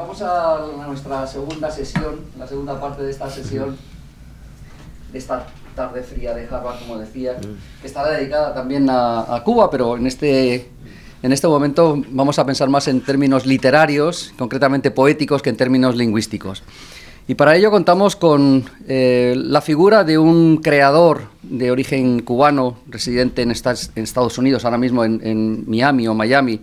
Vamos a nuestra segunda sesión, la segunda parte de esta sesión, de esta tarde fría de Harvard, como decía, que estará dedicada también a Cuba, pero en este momento vamos a pensar más en términos literarios, concretamente poéticos, que en términos lingüísticos. Y para ello contamos con la figura de un creador de origen cubano, residente en Estados Unidos, ahora mismo en Miami o Miami,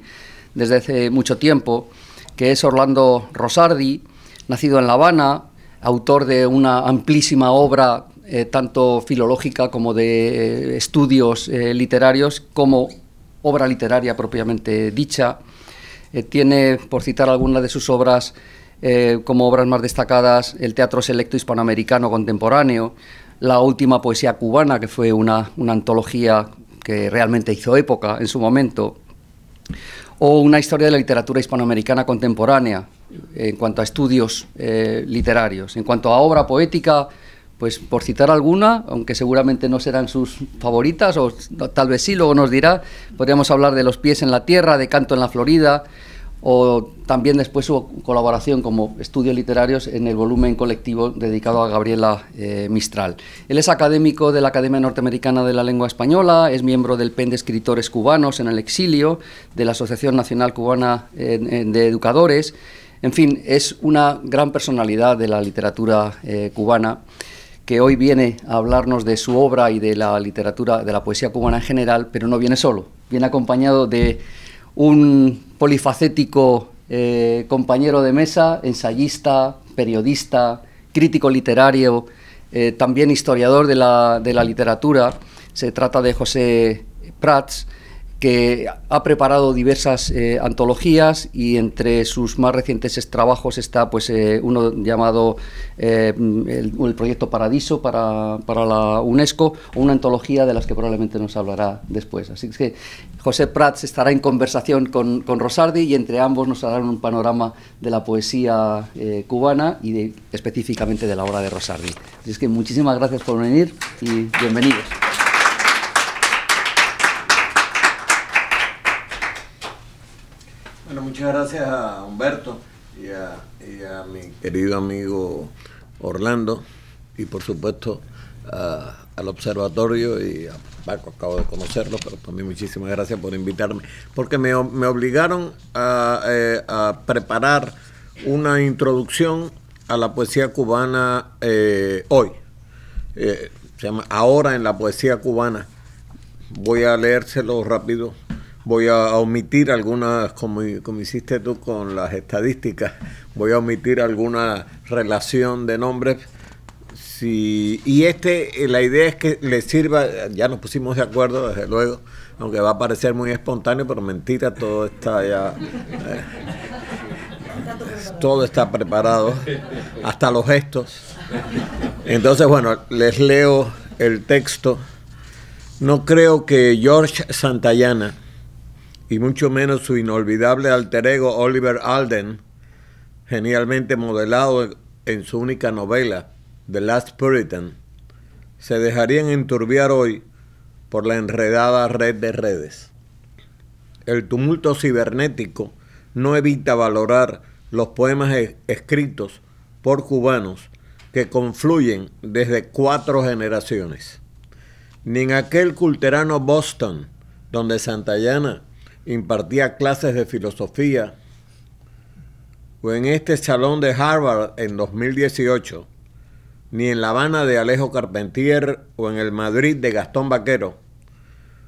desde hace mucho tiempo, que es Orlando Rosardi, nacido en La Habana, autor de una amplísima obra, tanto filológica como de estudios literarios, como obra literaria propiamente dicha. Tiene, por citar algunas de sus obras, como obras más destacadas, el Teatro Selecto Hispanoamericano Contemporáneo, La Última Poesía Cubana, que fue una antología que realmente hizo época en su momento, o una historia de la literatura hispanoamericana contemporánea en cuanto a estudios literarios. En cuanto a obra poética, pues por citar alguna, aunque seguramente no serán sus favoritas, o tal vez sí, luego nos dirá, podríamos hablar de Los pies en la tierra, de Canto en la Florida, o también después su colaboración como estudios literarios en el volumen colectivo dedicado a Gabriela Mistral. Él es académico de la Academia Norteamericana de la Lengua Española, es miembro del PEN de Escritores Cubanos en el Exilio, de la Asociación Nacional Cubana de Educadores. En fin, es una gran personalidad de la literatura cubana, que hoy viene a hablarnos de su obra y de la literatura, de la poesía cubana en general, pero no viene solo, viene acompañado de un polifacético compañero de mesa, ensayista, periodista, crítico literario, también historiador de la literatura. Se trata de José Prats, que ha preparado diversas antologías, y entre sus más recientes trabajos está pues, uno llamado el Proyecto Paradiso para la UNESCO, o una antología de las que probablemente nos hablará después. Así que José Prats estará en conversación con Rosardi, y entre ambos nos harán un panorama de la poesía cubana y específicamente de la obra de Rosardi. Así es que muchísimas gracias por venir y bienvenidos. Bueno, muchas gracias a Humberto y a mi querido amigo Orlando, y por supuesto al observatorio y a Paco, acabo de conocerlo, pero también muchísimas gracias por invitarme, porque me obligaron a preparar una introducción a la poesía cubana hoy. Se llama Ahora en la poesía cubana. Voy a leérselo rápido. Voy a omitir algunas, como hiciste tú con las estadísticas, voy a omitir alguna relación de nombres. Sí, y la idea es que le sirva, ya nos pusimos de acuerdo, desde luego, aunque va a parecer muy espontáneo, pero mentira, todo está ya, todo está preparado, hasta los gestos. Entonces, bueno, les leo el texto. No creo que George Santayana, y mucho menos su inolvidable alter ego Oliver Alden, genialmente modelado en su única novela, The Last Puritan, se dejarían enturbiar hoy por la enredada red de redes. El tumulto cibernético no evita valorar los poemas escritos por cubanos que confluyen desde 4 generaciones. Ni en aquel culterano Boston, donde Santayana impartía clases de filosofía, o en este salón de Harvard en 2018, ni en La Habana de Alejo Carpentier, o en el Madrid de Gastón Vaquero,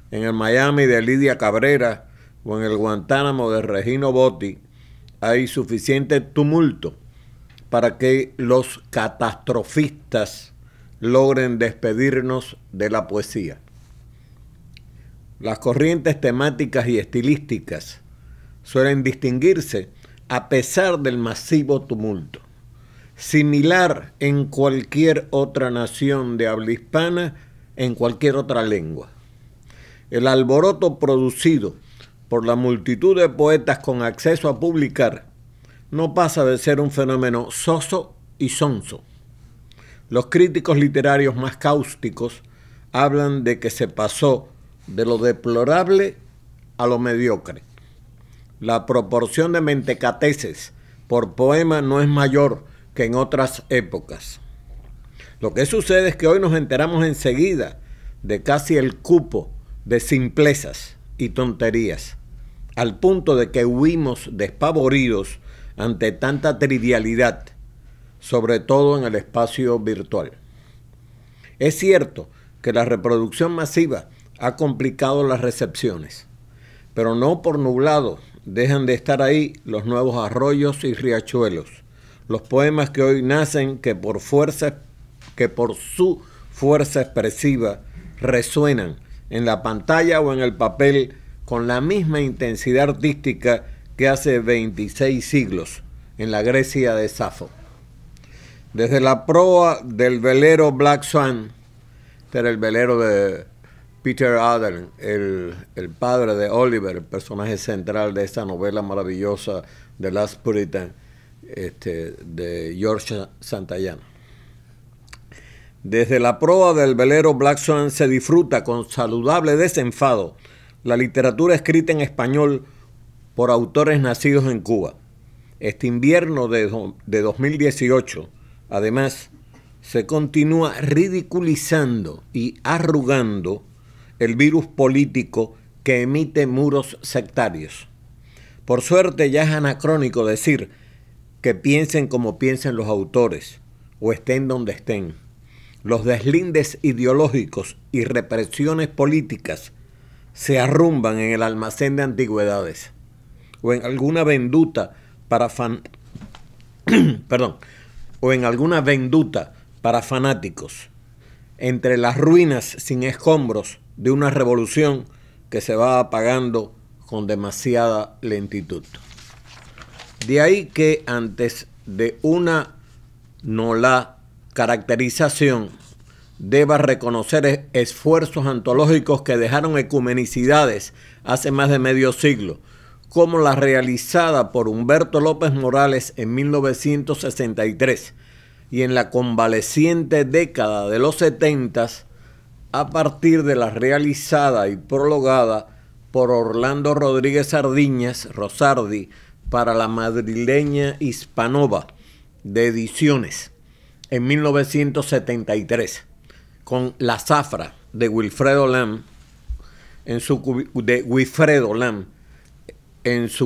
en el Miami de Lidia Cabrera, o en el Guantánamo de Regino Botti, hay suficiente tumulto para que los catastrofistas logren despedirnos de la poesía. Las corrientes temáticas y estilísticas suelen distinguirse a pesar del masivo tumulto, similar en cualquier otra nación de habla hispana, en cualquier otra lengua. El alboroto producido por la multitud de poetas con acceso a publicar no pasa de ser un fenómeno soso y sonso. Los críticos literarios más cáusticos hablan de que se pasó de lo deplorable a lo mediocre. La proporción de mentecateces por poema no es mayor que en otras épocas. Lo que sucede es que hoy nos enteramos enseguida de casi el cupo de simplezas y tonterías, al punto de que huimos despavoridos ante tanta trivialidad, sobre todo en el espacio virtual. Es cierto que la reproducción masiva ha complicado las recepciones, pero no por nublado dejan de estar ahí los nuevos arroyos y riachuelos, los poemas que hoy nacen que por su fuerza expresiva resuenan en la pantalla o en el papel con la misma intensidad artística que hace 26 siglos en la Grecia de Safo. Desde la proa del velero Black Swan, este era el velero de Peter Allen, el padre de Oliver, el personaje central de esta novela maravillosa The Last Puritan, de George Santayana. Desde la proa del velero Black Swan se disfruta con saludable desenfado la literatura escrita en español por autores nacidos en Cuba. Este invierno de 2018, además, se continúa ridiculizando y arrugando el virus político que emite muros sectarios. Por suerte ya es anacrónico decir que piensen como piensen los autores o estén donde estén. Los deslindes ideológicos y represiones políticas se arrumban en el almacén de antigüedades o en alguna venduta para fanáticos, entre las ruinas sin escombros de una revolución que se va apagando con demasiada lentitud. De ahí que antes de una caracterización deba reconocer esfuerzos antológicos que dejaron ecumenicidades hace más de medio siglo, como la realizada por Humberto López Morales en 1963 y en la convaleciente década de los 70 a partir de la realizada y prologada por Orlando Rodríguez Sardiñas, Rosardi, para la madrileña Hispanova de Ediciones en 1973, con La Zafra de Wilfredo Lam en su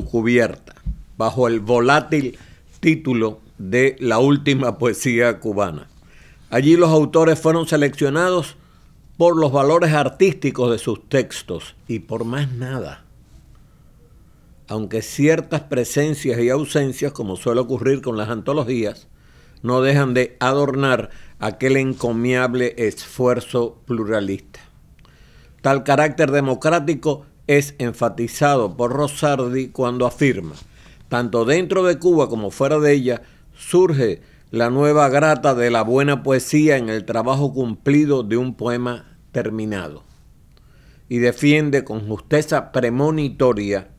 cubierta, bajo el volátil título de La última poesía cubana. Allí los autores fueron seleccionados por los valores artísticos de sus textos y por más nada. Aunque ciertas presencias y ausencias, como suele ocurrir con las antologías, no dejan de adornar aquel encomiable esfuerzo pluralista. Tal carácter democrático es enfatizado por Rosardi cuando afirma: tanto dentro de Cuba como fuera de ella surge la nueva grata de la buena poesía en el trabajo cumplido de un poema terminado. Y defiende con justeza premonitoria,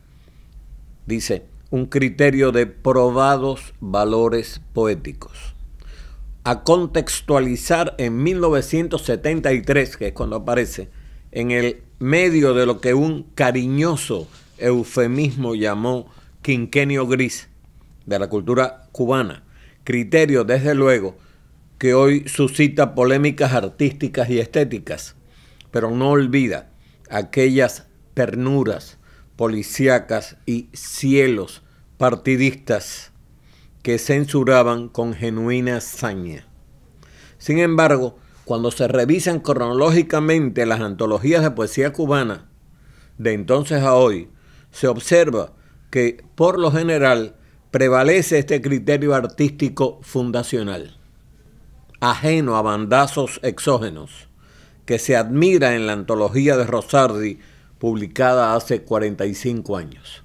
dice, un criterio de probados valores poéticos. A contextualizar en 1973, que es cuando aparece, en el medio de lo que un cariñoso eufemismo llamó quinquenio gris de la cultura cubana, criterio desde luego que hoy suscita polémicas artísticas y estéticas, pero no olvida aquellas ternuras policíacas y cielos partidistas que censuraban con genuina saña. Sin embargo, cuando se revisan cronológicamente las antologías de poesía cubana, de entonces a hoy, se observa que, por lo general, prevalece este criterio artístico fundacional, ajeno a bandazos exógenos, que se admira en la antología de Rosardi, publicada hace 45 años.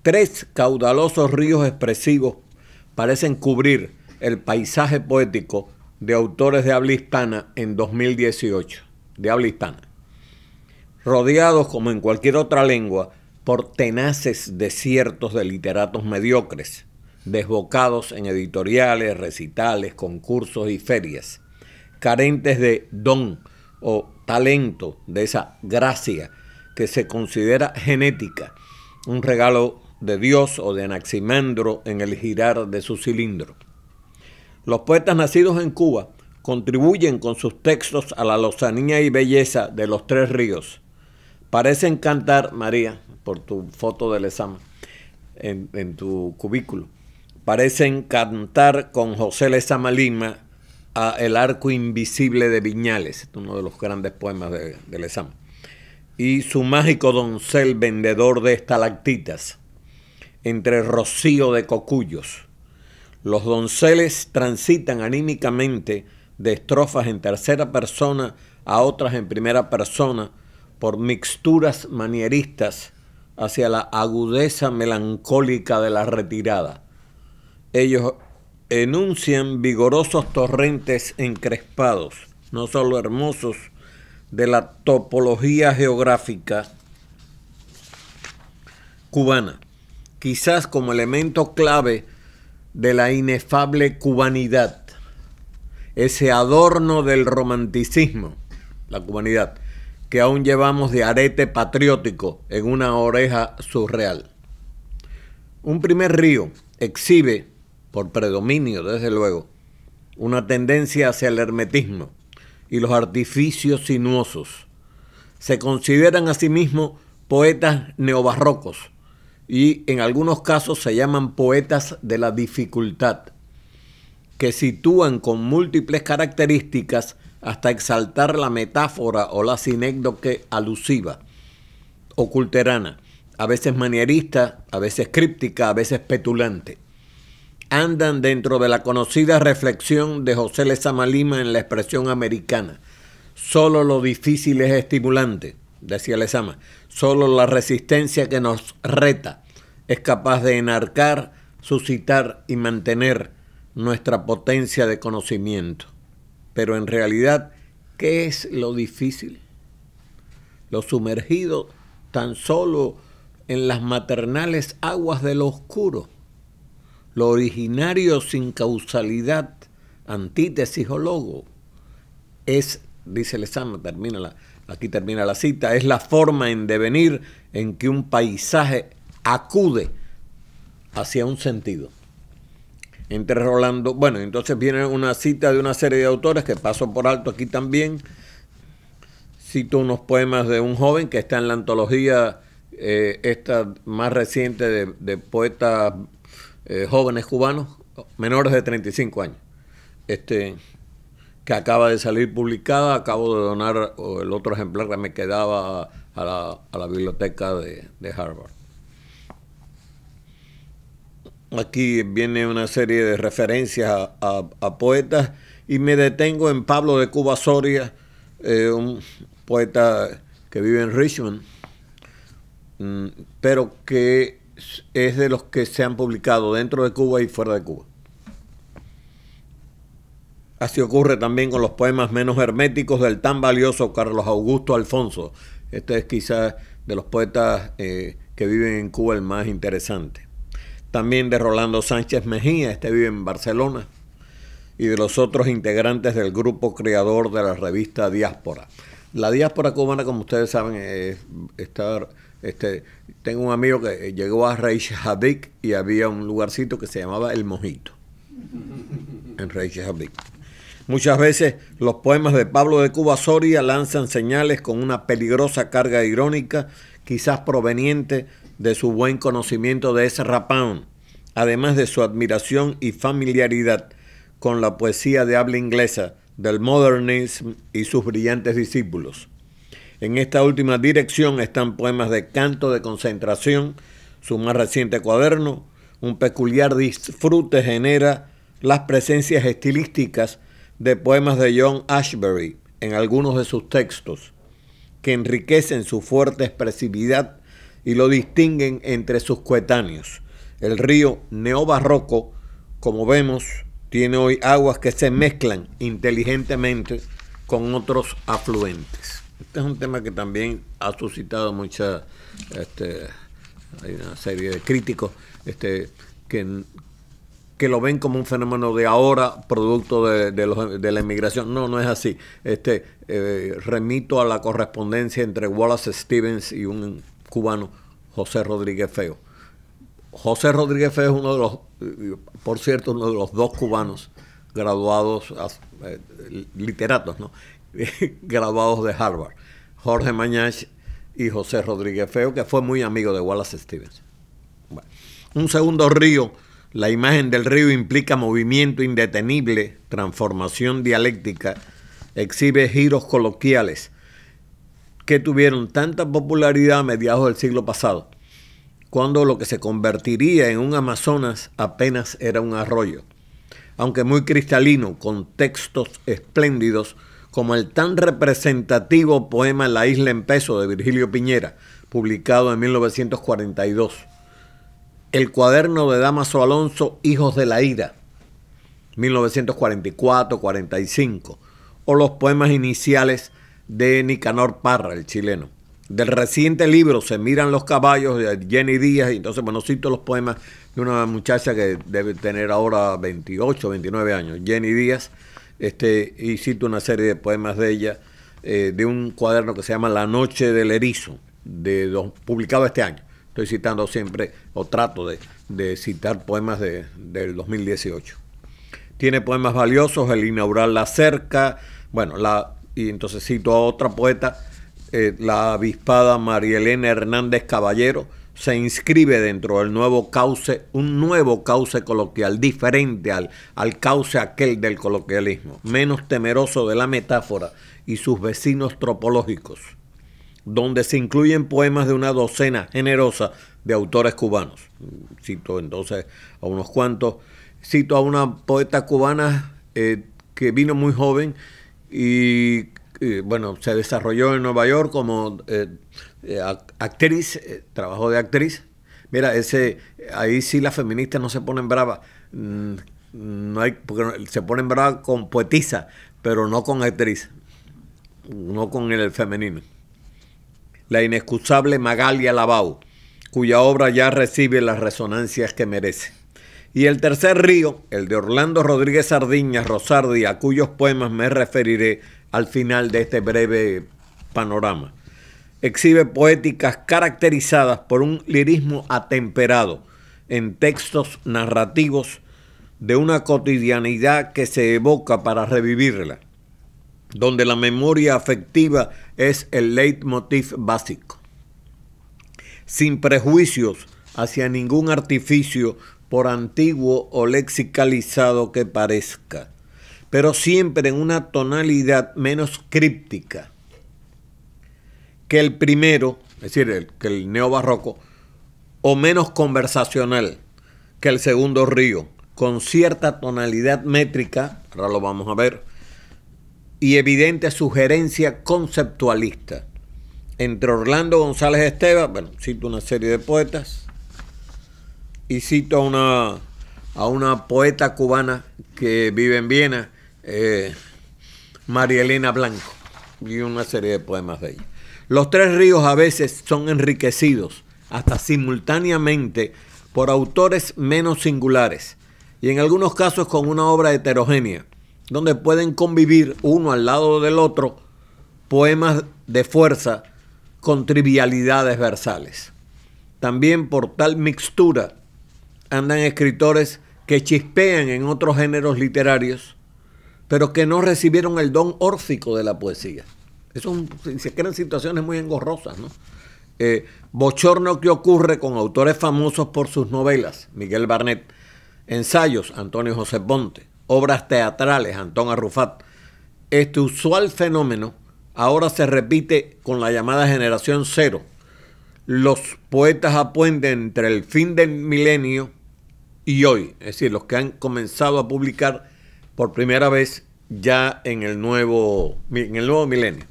3 caudalosos ríos expresivos parecen cubrir el paisaje poético de autores de habla hispana en 2018, de habla hispana, rodeados como en cualquier otra lengua por tenaces desiertos de literatos mediocres, desbocados en editoriales, recitales, concursos y ferias, carentes de don o talento, de esa gracia que se considera genética, un regalo de Dios o de Anaximandro en el girar de su cilindro. Los poetas nacidos en Cuba contribuyen con sus textos a la lozanía y belleza de los tres ríos. Parecen cantar, María, por tu foto del examen, en tu cubículo, parecen cantar con José Lezama Lima a El arco invisible de Viñales, uno de los grandes poemas de Lezama, y su mágico doncel vendedor de estalactitas, entre rocío de cocuyos. Los donceles transitan anímicamente de estrofas en tercera persona a otras en primera persona por mixturas manieristas hacia la agudeza melancólica de la retirada. Ellos enuncian vigorosos torrentes encrespados, no solo hermosos, de la topología geográfica cubana, quizás como elemento clave de la inefable cubanidad, ese adorno del romanticismo, la cubanidad, que aún llevamos de arete patriótico en una oreja surreal. Un primer río exhibe, por predominio desde luego, una tendencia hacia el hermetismo y los artificios sinuosos. Se consideran a sí mismos poetas neobarrocos y en algunos casos se llaman poetas de la dificultad, que sitúan con múltiples características hasta exaltar la metáfora o la sinécdoque alusiva, oculterana, a veces manierista, a veces críptica, a veces petulante. Andan dentro de la conocida reflexión de José Lezama Lima en la expresión americana. Solo lo difícil es estimulante, decía Lezama. Solo la resistencia que nos reta es capaz de enarcar, suscitar y mantener nuestra potencia de conocimiento. Pero en realidad, ¿qué es lo difícil? Lo sumergido tan solo en las maternales aguas de lo oscuro. Lo originario sin causalidad, antítesis o logo, es, dice Lezama, aquí termina la cita, es la forma en devenir en que un paisaje acude hacia un sentido. Entre Rolando, bueno, entonces viene una cita de una serie de autores que paso por alto aquí también. Cito unos poemas de un joven que está en la antología esta más reciente de poetas jóvenes cubanos, menores de 35 años, que acaba de salir publicada. Acabo de donar el otro ejemplar que me quedaba a la biblioteca de Harvard. Aquí viene una serie de referencias a poetas y me detengo en Pablo de Cuba Soria, un poeta que vive en Richmond, pero que es de los que se han publicado dentro de Cuba y fuera de Cuba. Así ocurre también con los poemas menos herméticos del tan valioso Carlos Augusto Alfonso. Este es quizás de los poetas que viven en Cuba el más interesante. También de Rolando Sánchez Mejía, este vive en Barcelona, y de los otros integrantes del grupo creador de la revista Diáspora. La diáspora cubana, como ustedes saben, tengo un amigo que llegó a Reykjavik y había un lugarcito que se llamaba El Mojito, en Reykjavik. Muchas veces los poemas de Pablo de Cuba Soria lanzan señales con una peligrosa carga irónica, quizás proveniente de su buen conocimiento de Ezra Pound, además de su admiración y familiaridad con la poesía de habla inglesa del modernismo y sus brillantes discípulos. En esta última dirección están poemas de Canto de Concentración, su más reciente cuaderno. Un peculiar disfrute genera las presencias estilísticas de poemas de John Ashbery en algunos de sus textos, que enriquecen su fuerte expresividad y lo distinguen entre sus coetáneos. El río neobarroco, como vemos, tiene hoy aguas que se mezclan inteligentemente con otros afluentes. Este es un tema que también ha suscitado mucha, hay una serie de críticos que lo ven como un fenómeno de ahora, producto de la inmigración. No es así. Remito a la correspondencia entre Wallace Stevens y un cubano, José Rodríguez Feo, José Rodríguez Feo es uno de los, por cierto, uno de los 2 cubanos graduados, literatos, ¿no? Graduados de Harvard, Jorge Mañach y José Rodríguez Feo, que fue muy amigo de Wallace Stevens. Bueno, un segundo río, la imagen del río implica movimiento indetenible, transformación dialéctica, exhibe giros coloquiales que tuvieron tanta popularidad a mediados del siglo pasado, cuando lo que se convertiría en un Amazonas apenas era un arroyo, aunque muy cristalino, con textos espléndidos, como el tan representativo poema La isla en peso de Virgilio Piñera, publicado en 1942, el cuaderno de Dámaso Alonso, Hijos de la Ira, 1944-45, o los poemas iniciales de Nicanor Parra, el chileno. Del reciente libro Se miran los caballos, de Jenny Díaz, y entonces, bueno, cito los poemas de una muchacha que debe tener ahora 28, 29 años, Jenny Díaz, y cito una serie de poemas de ella, de un cuaderno que se llama La noche del erizo, publicado este año. Estoy citando siempre, o trato de citar poemas del 2018. Tiene poemas valiosos, El inaugural La cerca, bueno, y entonces cito a otra poeta, la avispada María Elena Hernández Caballero, se inscribe dentro del nuevo cauce, un nuevo cauce coloquial, diferente al cauce aquel del coloquialismo, menos temeroso de la metáfora y sus vecinos tropológicos, donde se incluyen poemas de una docena generosa de autores cubanos. Cito entonces a unos cuantos. Cito a una poeta cubana que vino muy joven y bueno, se desarrolló en Nueva York como actriz, trabajó de actriz. Mira, ahí sí las feministas no se ponen bravas, porque se ponen bravas con poetisa, pero no con actriz, no con el femenino. La inexcusable Magalia Labau, cuya obra ya recibe las resonancias que merece. Y el tercer río, el de Orlando Rodríguez Sardiñas Rosardi, a cuyos poemas me referiré al final de este breve panorama, exhibe poéticas caracterizadas por un lirismo atemperado en textos narrativos de una cotidianidad que se evoca para revivirla, donde la memoria afectiva es el leitmotiv básico, sin prejuicios hacia ningún artificio por antiguo o lexicalizado que parezca, pero siempre en una tonalidad menos críptica que el primero, es decir, que el neobarroco, o menos conversacional que el segundo río, con cierta tonalidad métrica, ahora lo vamos a ver, y evidente sugerencia conceptualista. Entre Orlando González Esteban, bueno, cito una serie de poetas, y cito a una poeta cubana que vive en Viena, María Elena Blanco, y una serie de poemas de ella. Los tres ríos a veces son enriquecidos, hasta simultáneamente, por autores menos singulares, y en algunos casos con una obra heterogénea, donde pueden convivir uno al lado del otro poemas de fuerza con trivialidades versales. También por tal mixtura andan escritores que chispean en otros géneros literarios, pero que no recibieron el don órfico de la poesía. Se crean situaciones muy engorrosas, ¿no? Bochorno que ocurre con autores famosos por sus novelas, Miguel Barnet, ensayos, Antonio José Ponte, obras teatrales, Antón Arrufat. Este usual fenómeno ahora se repite con la llamada generación cero. Los poetas apuenten entre el fin del milenio y hoy, es decir, los que han comenzado a publicar por primera vez ya en el nuevo milenio.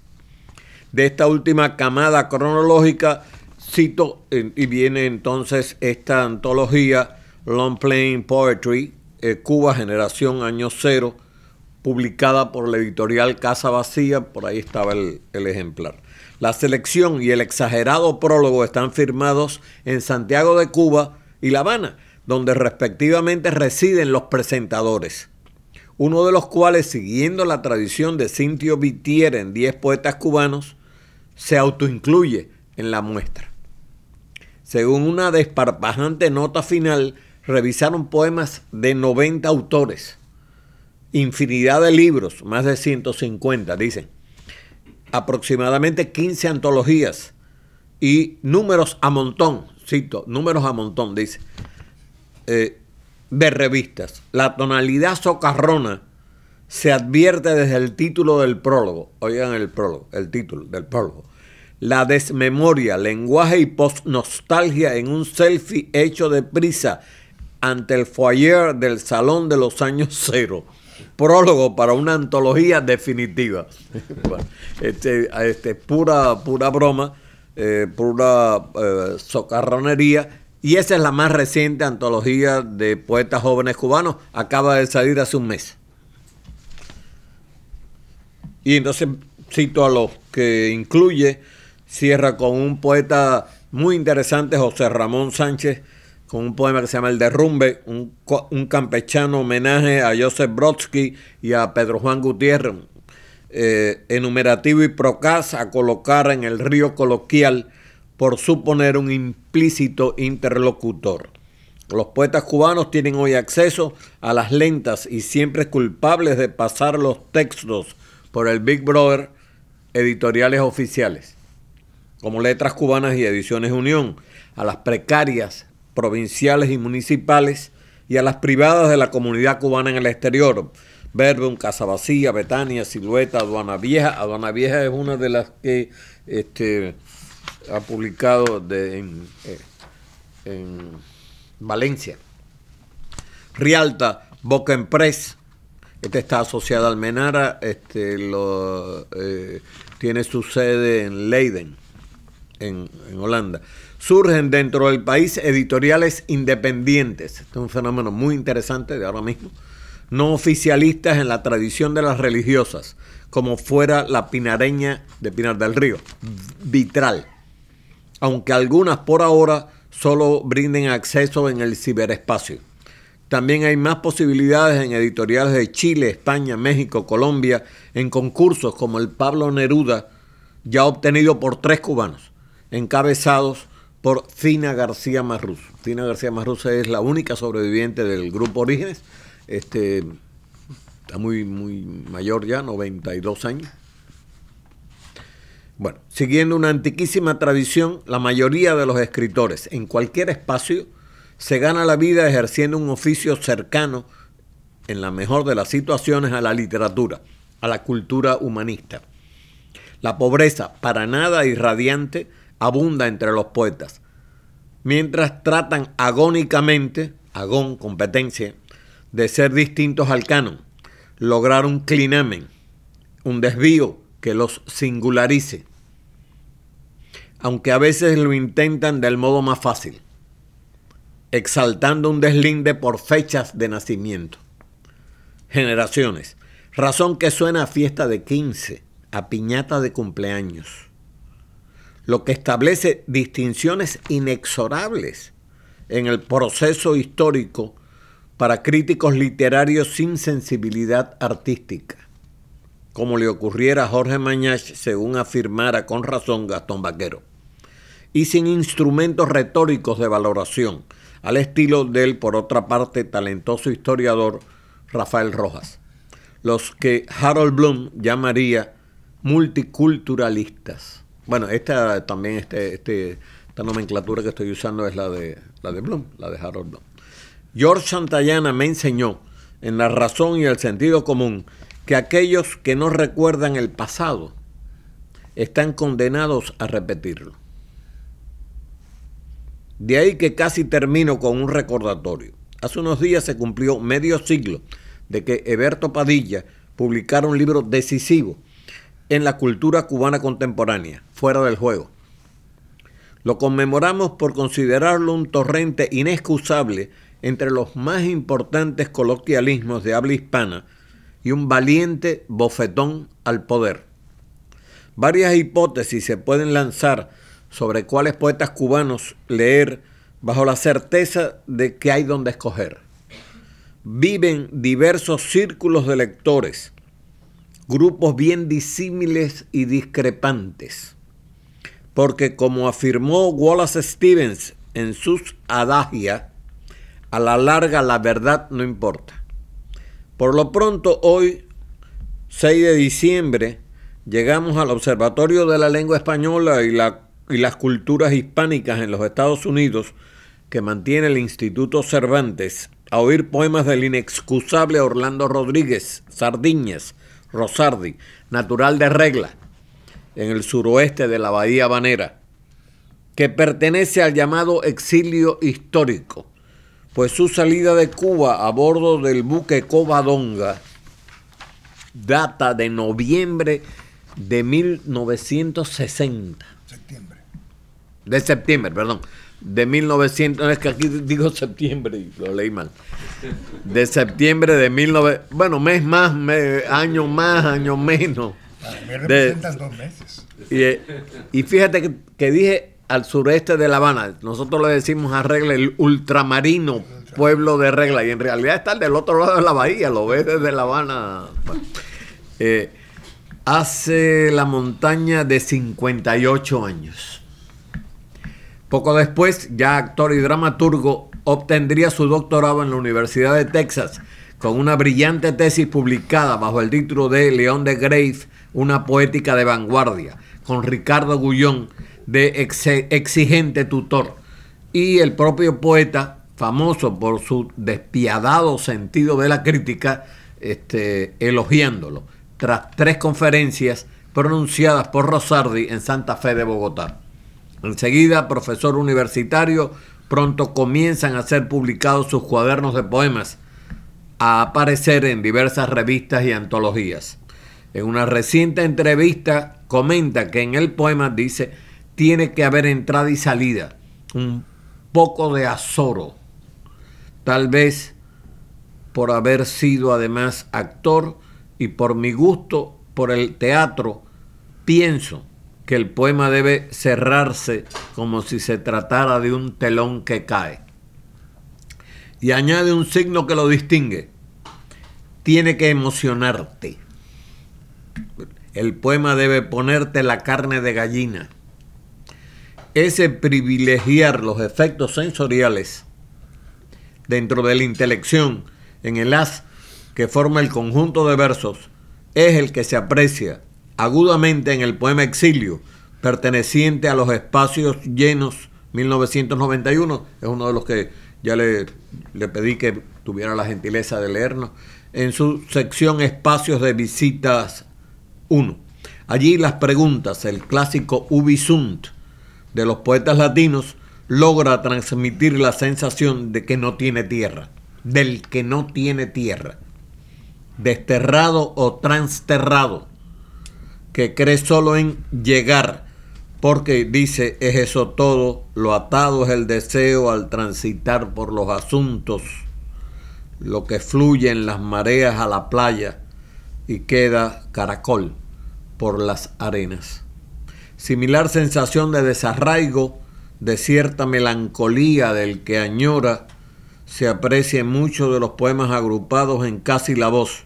De esta última camada cronológica cito, y viene entonces esta antología Long Playing Poetry, Cuba Generación Año Cero, publicada por la editorial Casa Vacía. Por ahí estaba el ejemplar. La selección y el exagerado prólogo están firmados en Santiago de Cuba y La Habana, donde respectivamente residen los presentadores, uno de los cuales, siguiendo la tradición de Cintio Vitier en 10 poetas cubanos, se autoincluye en la muestra. Según una desparpajante nota final, revisaron poemas de 90 autores, infinidad de libros, más de 150, dicen, aproximadamente 15 antologías y números a montón, cito, números a montón, dice, de revistas. La tonalidad socarrona se advierte desde el título del prólogo. Oigan el prólogo, el título del prólogo. La desmemoria, lenguaje y post-nostalgia en un selfie hecho de prisa ante el foyer del Salón de los Años Cero. Prólogo para una antología definitiva. Bueno, pura broma, pura socarronería. Y esa es la más reciente antología de poetas jóvenes cubanos. Acaba de salir hace un mes. Y entonces cito a los que incluye, cierra con un poeta muy interesante, José Ramón Sánchez, con un poema que se llama El Derrumbe, un campechano homenaje a Joseph Brodsky y a Pedro Juan Gutiérrez, enumerativo y procaz a colocar en el río coloquial por suponer un implícito interlocutor. Los poetas cubanos tienen hoy acceso a las lentas y siempre culpables de pasar los textos por el Big Brother, editoriales oficiales, como Letras Cubanas y Ediciones Unión, a las precarias, provinciales y municipales, y a las privadas de la comunidad cubana en el exterior, Verbum, Casa Vacía, Betania, Silueta, Aduana Vieja. Aduana Vieja es una de las que ha publicado en Valencia. Rialta, Boca Empress. Está asociada al Menara, tiene su sede en Leiden, en Holanda. Surgen dentro del país editoriales independientes. Este es un fenómeno muy interesante de ahora mismo. No oficialistas en la tradición de las religiosas, como fuera la pinareña de Pinar del Río, Vitral. Aunque algunas por ahora solo brinden acceso en el ciberespacio. También hay más posibilidades en editoriales de Chile, España, México, Colombia, en concursos como el Pablo Neruda, ya obtenido por 3 cubanos, encabezados por Fina García Marrús. Fina García Marrús es la única sobreviviente del grupo Orígenes. Está muy mayor ya, 92 años. Bueno, siguiendo una antiquísima tradición, la mayoría de los escritores en cualquier espacio se gana la vida ejerciendo un oficio cercano, en la mejor de las situaciones, a la literatura, a la cultura humanista. La pobreza, para nada irradiante, abunda entre los poetas, mientras tratan agónicamente, competencia, de ser distintos al canon, lograr un clinamen, un desvío que los singularice, aunque a veces lo intentan del modo más fácil, exaltando un deslinde por fechas de nacimiento. Generaciones, razón que suena a fiesta de 15, a piñata de cumpleaños, lo que establece distinciones inexorables en el proceso histórico para críticos literarios sin sensibilidad artística, como le ocurriera a Jorge Mañach, según afirmara con razón Gastón Vaquero, y sin instrumentos retóricos de valoración, al estilo del, por otra parte, talentoso historiador Rafael Rojas, los que Harold Bloom llamaría multiculturalistas. Bueno, esta nomenclatura que estoy usando es la de Bloom, la de Harold Bloom. George Santayana me enseñó, en La razón y el sentido común, que aquellos que no recuerdan el pasado están condenados a repetirlo. De ahí que casi termino con un recordatorio. Hace unos días se cumplió medio siglo de que Heberto Padilla publicara un libro decisivo en la cultura cubana contemporánea, Fuera del Juego. Lo conmemoramos por considerarlo un torrente inexcusable entre los más importantes coloquialismos de habla hispana y un valiente bofetón al poder. Varias hipótesis se pueden lanzar sobre cuáles poetas cubanos leer bajo la certeza de que hay donde escoger. Viven diversos círculos de lectores, grupos bien disímiles y discrepantes, porque como afirmó Wallace Stevens en sus adagia, a la larga la verdad no importa. Por lo pronto, hoy, 6 de diciembre, llegamos al Observatorio de la Lengua Española y las Culturas Hispánicas en los Estados Unidos, que mantiene el Instituto Cervantes, a oír poemas del inexcusable Orlando Rodríguez Sardiñas, Rosardi, natural de Regla, en el suroeste de la Bahía Habanera, que pertenece al llamado exilio histórico, pues su salida de Cuba a bordo del buque Covadonga data de noviembre de 1960. De septiembre, perdón. De 1900, no, es que aquí digo septiembre y lo leí mal. De septiembre de 1900, bueno, mes más, año menos. Para mí representan 2 meses. Y fíjate que dije al sureste de La Habana, nosotros le decimos a Regla el ultramarino pueblo de Regla, y en realidad está del otro lado de la bahía, lo ves desde La Habana. Bueno, hace la montaña de 58 años. Poco después, ya actor y dramaturgo, obtendría su doctorado en la Universidad de Texas con una brillante tesis publicada bajo el título de León de Grave, una poética de vanguardia, con Ricardo Gullón de exigente tutor, y el propio poeta, famoso por su despiadado sentido de la crítica, elogiándolo, tras 3 conferencias pronunciadas por Rosardi en Santa Fe de Bogotá. Enseguida, profesor universitario, pronto comienzan a ser publicados sus cuadernos de poemas, a aparecer en diversas revistas y antologías. En una reciente entrevista comenta que en el poema, dice, tiene que haber entrada y salida, un poco de azoro, tal vez por haber sido además actor y por mi gusto por el teatro, pienso que el poema debe cerrarse como si se tratara de un telón que cae. Y añade un signo que lo distingue: tiene que emocionarte. El poema debe ponerte la carne de gallina. Ese privilegiar los efectos sensoriales dentro de la intelección en el haz que forma el conjunto de versos es el que se aprecia agudamente en el poema Exilio, perteneciente a los espacios llenos, 1991, es uno de los que ya le pedí que tuviera la gentileza de leernos, en su sección Espacios de Visitas 1. Allí las preguntas, el clásico ubi sunt de los poetas latinos, logra transmitir la sensación de que no tiene tierra, del que no tiene tierra, desterrado o transterrado, que cree solo en llegar, porque dice, es eso todo, lo atado es el deseo al transitar por los asuntos, lo que fluye en las mareas a la playa y queda caracol por las arenas. Similar sensación de desarraigo, de cierta melancolía del que añora, se aprecia en muchos de los poemas agrupados en Casi la Voz,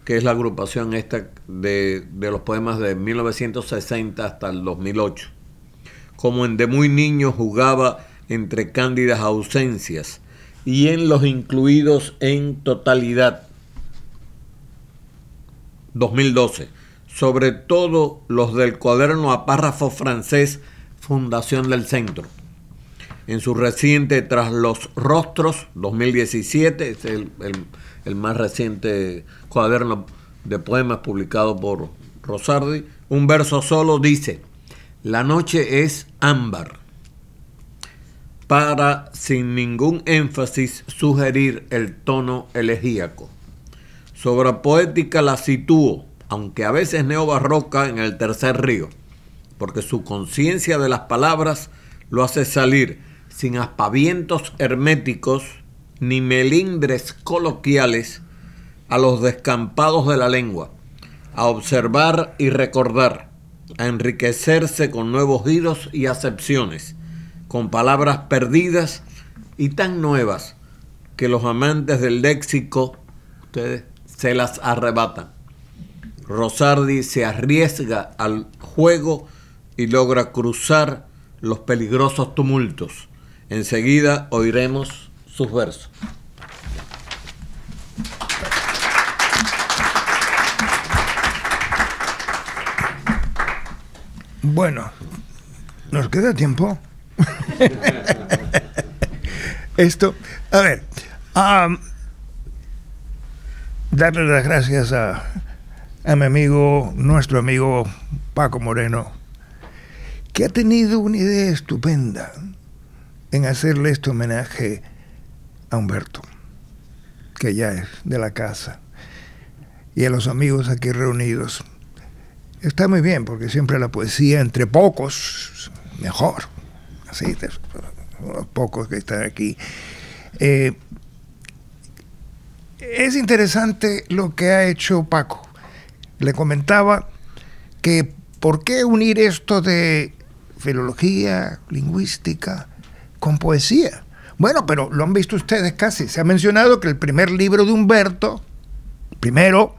que es la agrupación esta de los poemas de 1960 hasta el 2008. Como en De muy niño jugaba entre cándidas ausencias, y en los incluidos en totalidad, 2012, sobre todo los del cuaderno a párrafo francés Fundación del Centro. En su reciente Tras los Rostros, 2017, es el más reciente cuaderno de poemas publicado por Rosardi, un verso solo dice: la noche es ámbar, para sin ningún énfasis sugerir el tono elegíaco. Su obra poética la sitúo, aunque a veces neobarroca, en el tercer río, porque su conciencia de las palabras lo hace salir sin aspavientos herméticos ni melindres coloquiales a los descampados de la lengua, a observar y recordar, a enriquecerse con nuevos giros y acepciones, con palabras perdidas y tan nuevas que los amantes del léxico, ustedes, se las arrebatan. Rosardi se arriesga al juego y logra cruzar los peligrosos tumultos Enseguida oiremos sus versos. Bueno, ¿nos queda tiempo? Esto, a ver, darle las gracias a mi amigo, nuestro amigo Paco Moreno, que ha tenido una idea estupenda en hacerle este homenaje a Humberto, que ya es de la casa, y a los amigos aquí reunidos. Está muy bien, porque siempre la poesía, entre pocos, mejor. Así, los pocos que están aquí. Es interesante lo que ha hecho Paco. Le comentaba que por qué unir esto de filología, lingüística, con poesía. Bueno, pero lo han visto ustedes casi. Se ha mencionado que el primer libro de Humberto, primero,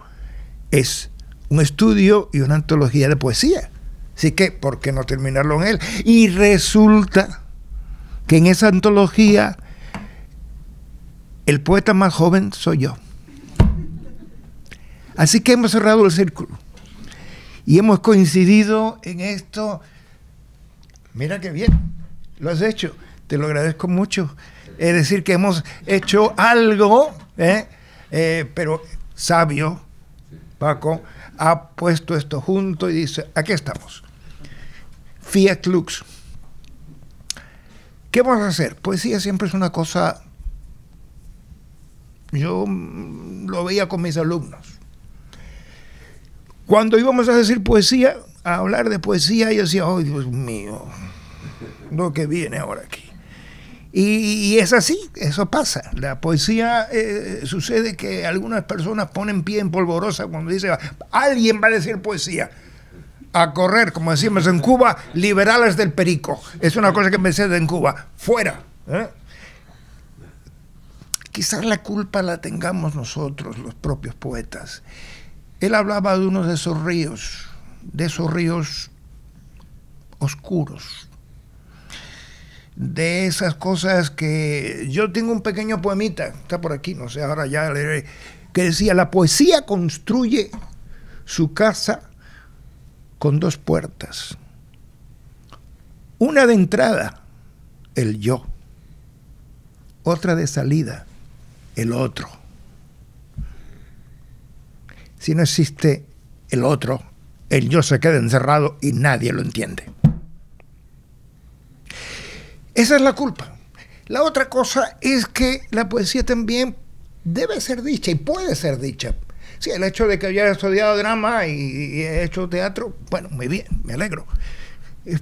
es un estudio y una antología de poesía. Así que, ¿por qué no terminarlo en él? Y resulta que en esa antología el poeta más joven soy yo. Así que hemos cerrado el círculo y hemos coincidido en esto. Mira qué bien, lo has hecho, te lo agradezco mucho. Es decir, que hemos hecho algo, pero sabio, Paco, ha puesto esto junto y dice, aquí estamos. Fiat Lux. ¿Qué vamos a hacer? Poesía siempre es una cosa... Yo lo veía con mis alumnos. Cuando íbamos a decir poesía, a hablar de poesía, yo decía, ¡ay, Dios mío! Lo que viene ahora aquí. Y es así, eso pasa. La poesía sucede que algunas personas ponen pie en polvorosa cuando dice alguien va a decir poesía. A correr, como decimos en Cuba, liberales del perico. Es una cosa que me sé en Cuba. Fuera. Quizás la culpa la tengamos nosotros, los propios poetas. Él hablaba de uno de esos ríos oscuros, de esas cosas que... Yo tengo un pequeño poemita, está por aquí, no sé, ahora ya leeré, que decía, la poesía construye su casa con dos puertas. Una de entrada, el yo. Otra de salida, el otro. Si no existe el otro, el yo se queda encerrado y nadie lo entiende. Esa es la culpa. La otra cosa es que la poesía también debe ser dicha y puede ser dicha. Sí, el hecho de que haya estudiado drama y he hecho teatro, bueno, muy bien, me alegro.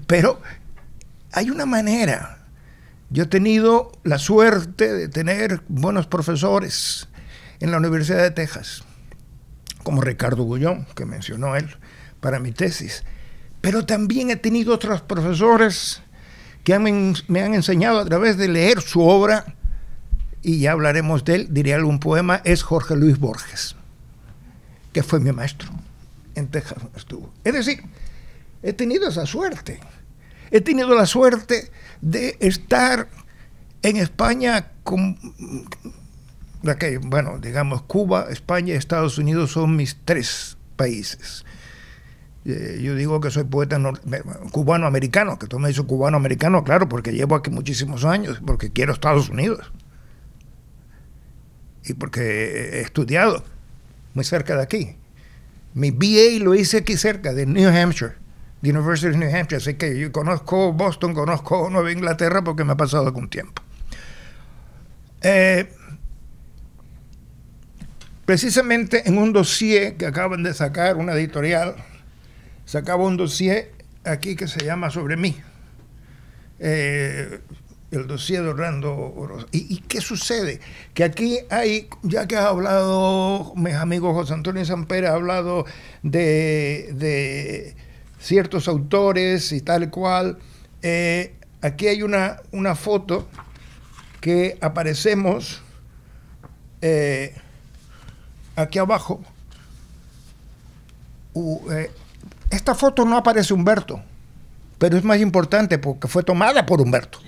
Pero hay una manera. Yo he tenido la suerte de tener buenos profesores en la Universidad de Texas, como Ricardo Gullón, que mencionó él, para mi tesis. Pero también he tenido otros profesores que me han enseñado a través de leer su obra, y ya hablaremos de él, diré algún poema, es Jorge Luis Borges, que fue mi maestro, en Texas estuvo. Es decir, he tenido esa suerte. He tenido la suerte de estar en España con... bueno, digamos, Cuba, España y Estados Unidos son mis tres países. Yo digo que soy poeta cubano-americano, que tú me dices cubano-americano, claro, porque llevo aquí muchísimos años, porque quiero Estados Unidos. Y porque he estudiado muy cerca de aquí. Mi BA lo hice aquí cerca, de New Hampshire, the University of New Hampshire, así que yo conozco Boston, conozco Nueva Inglaterra porque me ha pasado algún tiempo. Precisamente en un dossier que acaban de sacar, una editorial, sacaba un dossier aquí que se llama Sobre mí, el dossier de Orlando Orozco. ¿Y qué sucede? Que aquí hay, ya que ha hablado mis amigos José Antonio Samper, ha hablado de ciertos autores y tal cual, aquí hay una foto que aparecemos aquí abajo. Esta foto no aparece Humberto, pero es más importante porque fue tomada por Humberto.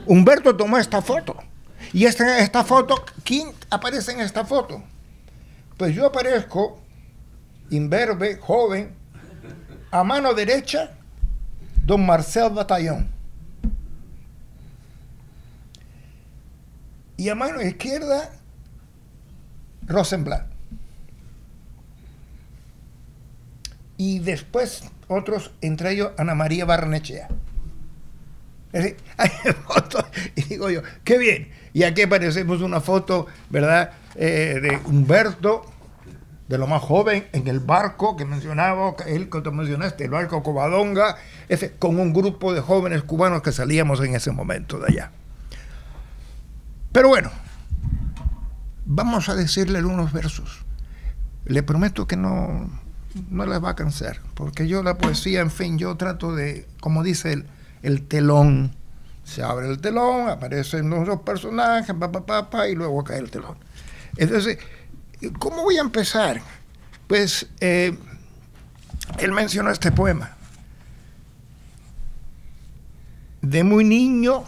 Humberto tomó esta foto. Y esta foto, ¿quién aparece en esta foto? Pues yo aparezco, imberbe, joven, a mano derecha, don Marcel Batallón. Y a mano izquierda, Rosenblatt. Y después otros, entre ellos Ana María Barrenechea. Es decir, hay fotos, y digo yo, qué bien. Y aquí aparecemos una foto, ¿verdad?, de Humberto, de lo más joven, en el barco que mencionaba, él que tú mencionaste, el barco Covadonga, con un grupo de jóvenes cubanos que salíamos en ese momento de allá. Pero bueno, vamos a decirle unos versos. Le prometo que no les va a cansar, porque yo la poesía, en fin, yo trato de, como dice el telón, se abre el telón, aparecen los dos personajes, y luego cae el telón. Entonces, ¿cómo voy a empezar? Pues, él mencionó este poema. De muy niño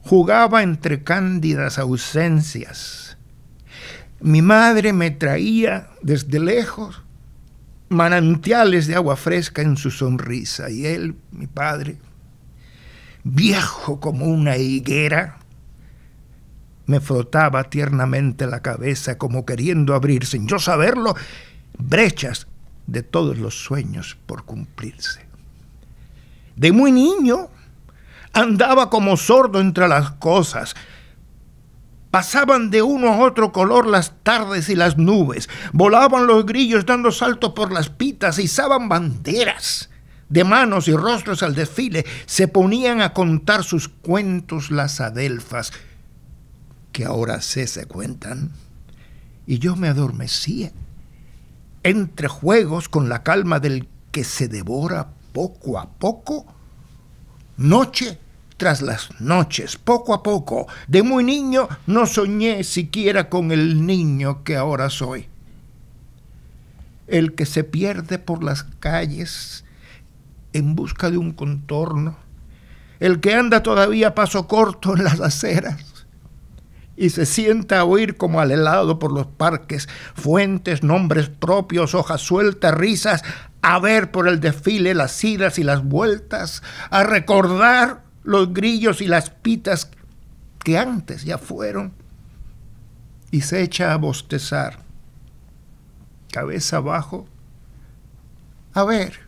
jugaba entre cándidas ausencias. Mi madre me traía desde lejos manantiales de agua fresca en su sonrisa, y él, mi padre, viejo como una higuera, me frotaba tiernamente la cabeza como queriendo abrir, sin yo saberlo, brechas de todos los sueños por cumplirse. De muy niño andaba como sordo entre las cosas. Pasaban de uno a otro color las tardes y las nubes, volaban los grillos dando saltos por las pitas, izaban banderas de manos y rostros al desfile, se ponían a contar sus cuentos las adelfas, que ahora se cuentan, y yo me adormecía entre juegos con la calma del que se devora poco a poco, noche tras las noches, poco a poco. De muy niño no soñé siquiera con el niño que ahora soy. El que se pierde por las calles en busca de un contorno, el que anda todavía a paso corto en las aceras y se sienta a oír como al helado por los parques, fuentes, nombres propios, hojas sueltas, risas, a ver por el desfile las idas y las vueltas, a recordar los grillos y las pitas que antes ya fueron, y se echa a bostezar, cabeza abajo, a ver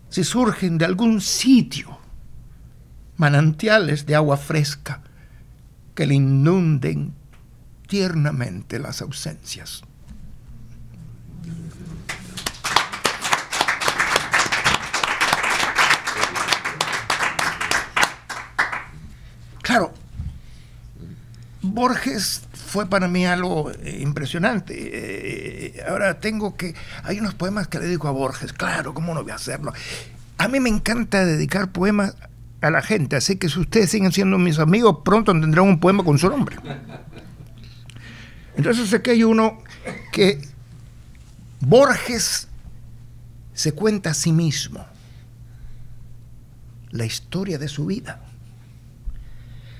si surgen de algún sitio manantiales de agua fresca que le inunden tiernamente las ausencias. Claro, Borges fue para mí algo impresionante. Ahora hay unos poemas que le dedico a Borges, claro, ¿cómo no voy a hacerlo? A mí me encanta dedicar poemas a la gente, así que si ustedes siguen siendo mis amigos, pronto tendrán un poema con su nombre. Entonces sé que hay uno que Borges se cuenta a sí mismo la historia de su vida.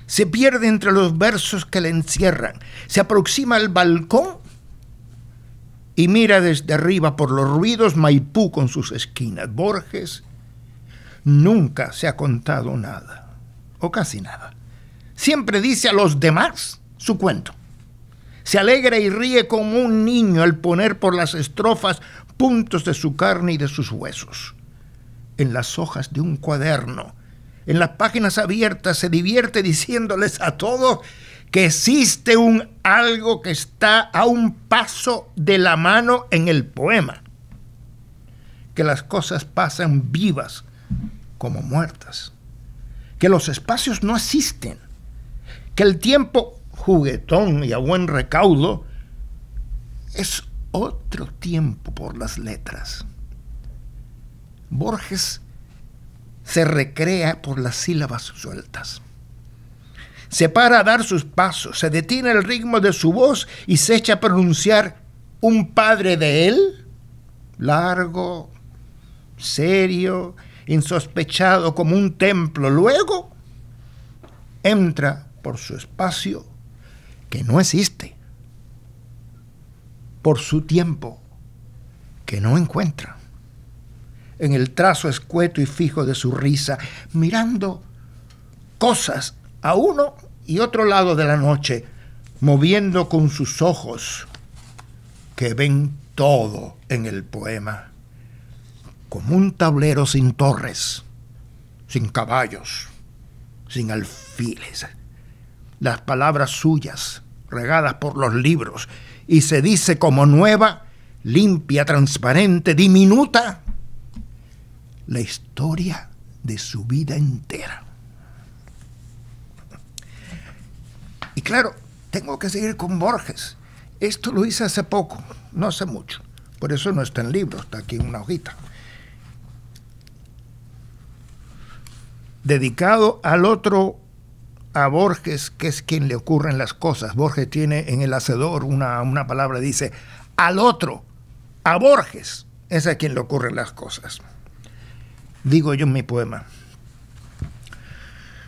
Se pierde entre los versos que le encierran, se aproxima al balcón y mira desde arriba por los ruidos Maipú con sus esquinas. Borges nunca se ha contado nada, o casi nada. Siempre dice a los demás su cuento. Se alegra y ríe como un niño al poner por las estrofas puntos de su carne y de sus huesos. En las hojas de un cuaderno, en las páginas abiertas, se divierte diciéndoles a todos que existe un algo que está a un paso de la mano en el poema, que las cosas pasan vivas como muertas, que los espacios no existen, que el tiempo juguetón y a buen recaudo es otro tiempo por las letras. Borges se recrea por las sílabas sueltas. Se para a dar sus pasos, se detiene el ritmo de su voz y se echa a pronunciar un padre de él, largo, serio, insospechado como un templo. Luego entra por su espacio que no existe, por su tiempo que no encuentra, en el trazo escueto y fijo de su risa, mirando cosas a uno y otro lado de la noche, moviendo con sus ojos que ven todo en el poema, como un tablero sin torres, sin caballos, sin alfiles. Las palabras suyas, regadas por los libros, y se dice como nueva, limpia, transparente, diminuta, la historia de su vida entera. Y claro, tengo que seguir con Borges. Esto lo hice hace poco, no hace mucho. Por eso no está en libro, está aquí en una hojita. Dedicado al otro, a Borges, que es quien le ocurren las cosas. Borges tiene en El Hacedor una palabra, dice, al otro, a Borges, es a quien le ocurren las cosas. Digo yo en mi poema: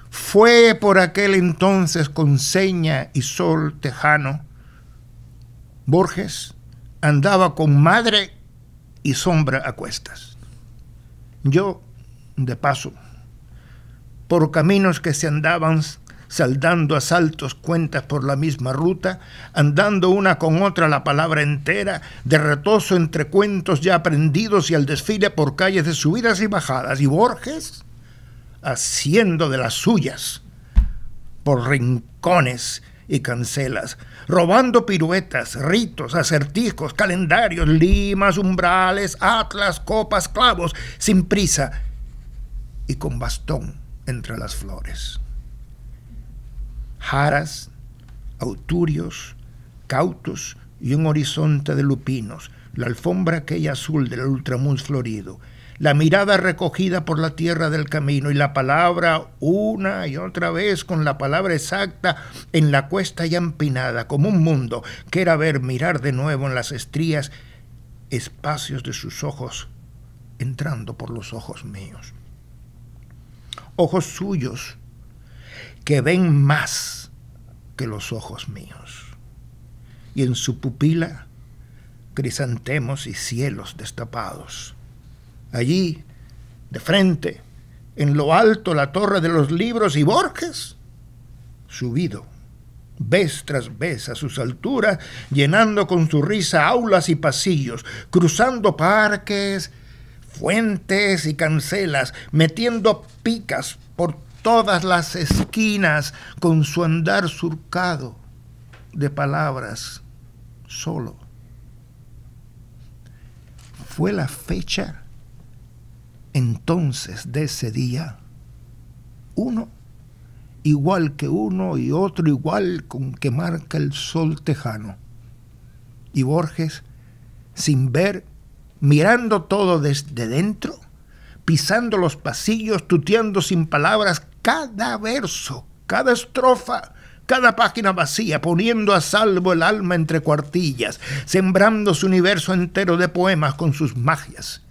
fue por aquel entonces con seña y sol tejano, Borges andaba con madre y sombra a cuestas. Yo, de paso, por caminos que se andaban saldando a saltos cuentas por la misma ruta, andando una con otra la palabra entera, de retozo entre cuentos ya aprendidos y al desfile por calles de subidas y bajadas, y Borges haciendo de las suyas por rincones y cancelas, robando piruetas, ritos, acertijos, calendarios, limas, umbrales, atlas, copas, clavos, sin prisa y con bastón entre las flores. Jaras, auturios, cautos y un horizonte de lupinos, la alfombra aquella azul del ultramuz florido, la mirada recogida por la tierra del camino y la palabra una y otra vez con la palabra exacta en la cuesta ya empinada, como un mundo que era ver mirar de nuevo en las estrías espacios de sus ojos entrando por los ojos míos. Ojos suyos que ven más que los ojos míos, y en su pupila crisantemos y cielos destapados. Allí, de frente, en lo alto la torre de los libros, y Borges, subido, vez tras vez a sus alturas, llenando con su risa aulas y pasillos, cruzando parques, fuentes y cancelas, metiendo picas por todas las esquinas, con su andar surcado de palabras solo. Fue la fecha entonces de ese día, uno igual que uno y otro igual con que marca el sol tejano. Y Borges, sin ver, mirando todo desde dentro, pisando los pasillos, tuteando sin palabras cada verso, cada estrofa, cada página vacía, poniendo a salvo el alma entre cuartillas, sembrando su universo entero de poemas con sus magias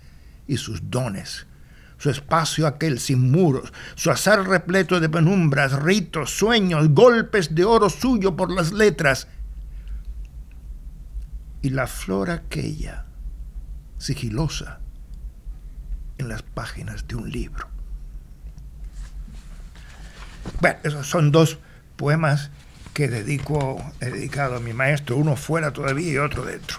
y sus dones, su espacio aquel sin muros, su azar repleto de penumbras, ritos, sueños, golpes de oro suyo por las letras, y la flor aquella sigilosa en las páginas de un libro. Bueno, esos son dos poemas que he dedicado a mi maestro, uno fuera todavía y otro dentro.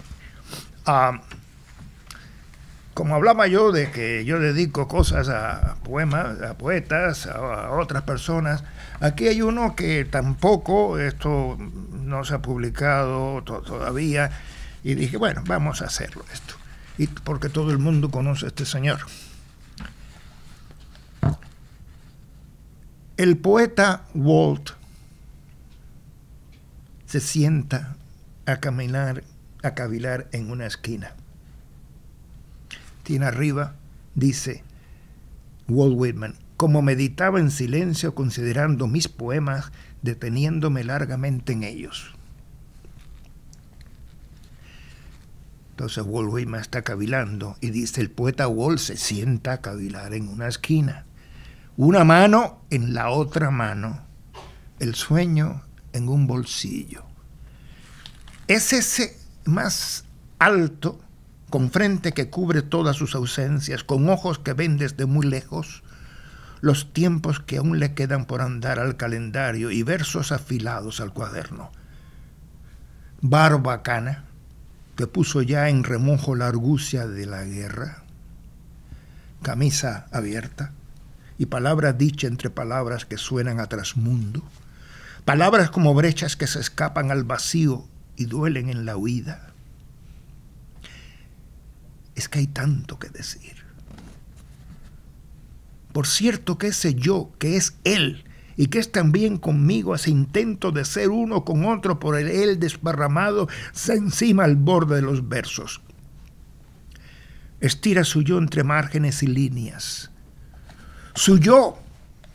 Como hablaba yo de que yo dedico cosas a poemas, a poetas, a otras personas, aquí hay uno que tampoco, esto no se ha publicado todavía, y dije, bueno, vamos a hacerlo esto, y porque todo el mundo conoce a este señor. El poeta Walt se sienta a cavilar en una esquina. Tiene arriba, dice Walt Whitman, como meditaba en silencio considerando mis poemas, deteniéndome largamente en ellos. Entonces Walt Whitman está cavilando y dice, el poeta Walt se sienta a cavilar en una esquina. Una mano en la otra mano el sueño en un bolsillo. Es ese más alto, con frente que cubre todas sus ausencias, con ojos que ven desde muy lejos los tiempos que aún le quedan por andar al calendario y versos afilados al cuaderno. Barba cana, que puso ya en remojo la argucia de la guerra, camisa abierta y palabra dicha entre palabras que suenan a trasmundo, palabras como brechas que se escapan al vacío y duelen en la huida. Es que hay tanto que decir. Por cierto que ese yo, que es él, y que es también conmigo ese intento de ser uno con otro por el él desparramado, se encima al borde de los versos. Estira su yo entre márgenes y líneas. Su yo,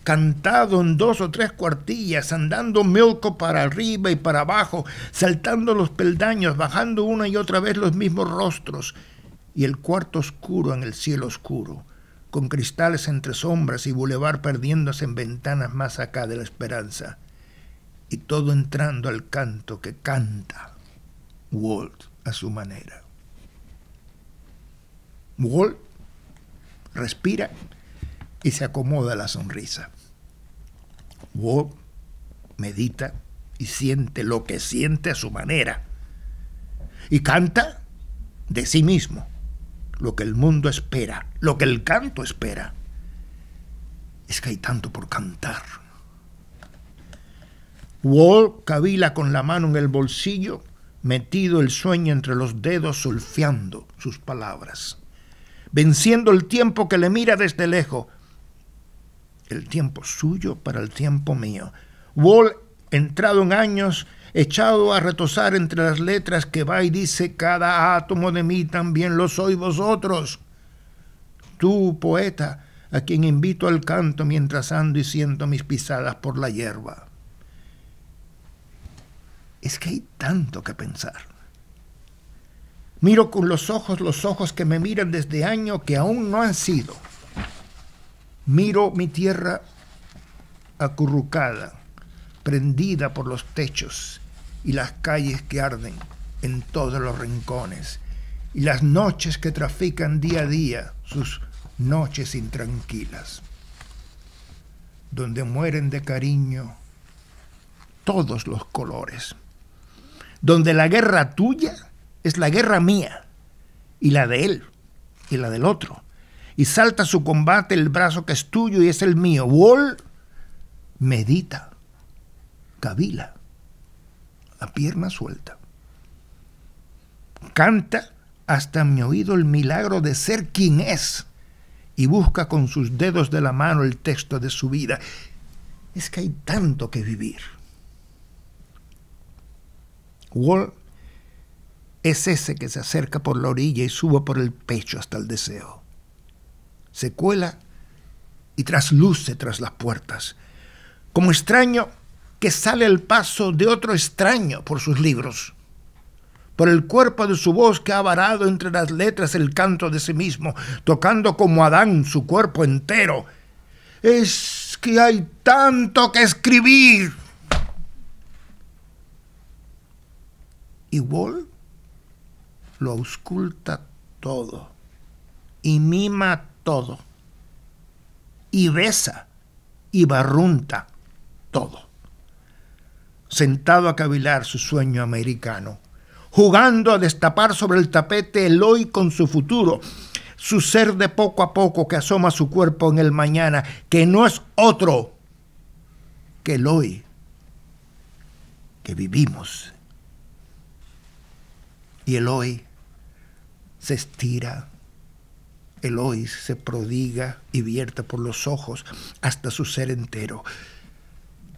cantado en 2 o 3 cuartillas, andando milco para arriba y para abajo, saltando los peldaños, bajando una y otra vez los mismos rostros, y el cuarto oscuro en el cielo oscuro, con cristales entre sombras y bulevar perdiéndose en ventanas más acá de la esperanza, y todo entrando al canto que canta Walt a su manera. Walt respira y se acomoda la sonrisa. Walt medita y siente lo que siente a su manera, y canta de sí mismo lo que el mundo espera, lo que el canto espera. Es que hay tanto por cantar. Walt cavila con la mano en el bolsillo, metido el sueño entre los dedos, solfeando sus palabras, venciendo el tiempo que le mira desde lejos, el tiempo suyo para el tiempo mío. Walt, entrado en años, echado a retosar entre las letras que va y dice: cada átomo de mí también lo sois vosotros. Tú, poeta, a quien invito al canto mientras ando y siento mis pisadas por la hierba. Es que hay tanto que pensar. Miro con los ojos que me miran desde años que aún no han sido. Miro mi tierra acurrucada, prendida por los techos y las calles que arden en todos los rincones, y las noches que trafican día a día sus noches intranquilas, donde mueren de cariño todos los colores, donde la guerra tuya es la guerra mía, y la de él, y la del otro, y salta a su combate el brazo que es tuyo y es el mío. Walt medita, cavila, la pierna suelta. Canta hasta mi oído el milagro de ser quien es y busca con sus dedos de la mano el texto de su vida. Es que hay tanto que vivir. Walt es ese que se acerca por la orilla y sube por el pecho hasta el deseo. Se cuela y trasluce tras las puertas, como extraño que sale al paso de otro extraño por sus libros, por el cuerpo de su voz que ha varado entre las letras el canto de sí mismo, tocando como Adán su cuerpo entero. Es que hay tanto que escribir. Y Walt lo ausculta todo, y mima todo, y besa, y barrunta todo, sentado a cavilar su sueño americano, jugando a destapar sobre el tapete el hoy con su futuro, su ser de poco a poco que asoma su cuerpo en el mañana, que no es otro que el hoy que vivimos. Y el hoy se estira, el hoy se prodiga y vierte por los ojos hasta su ser entero.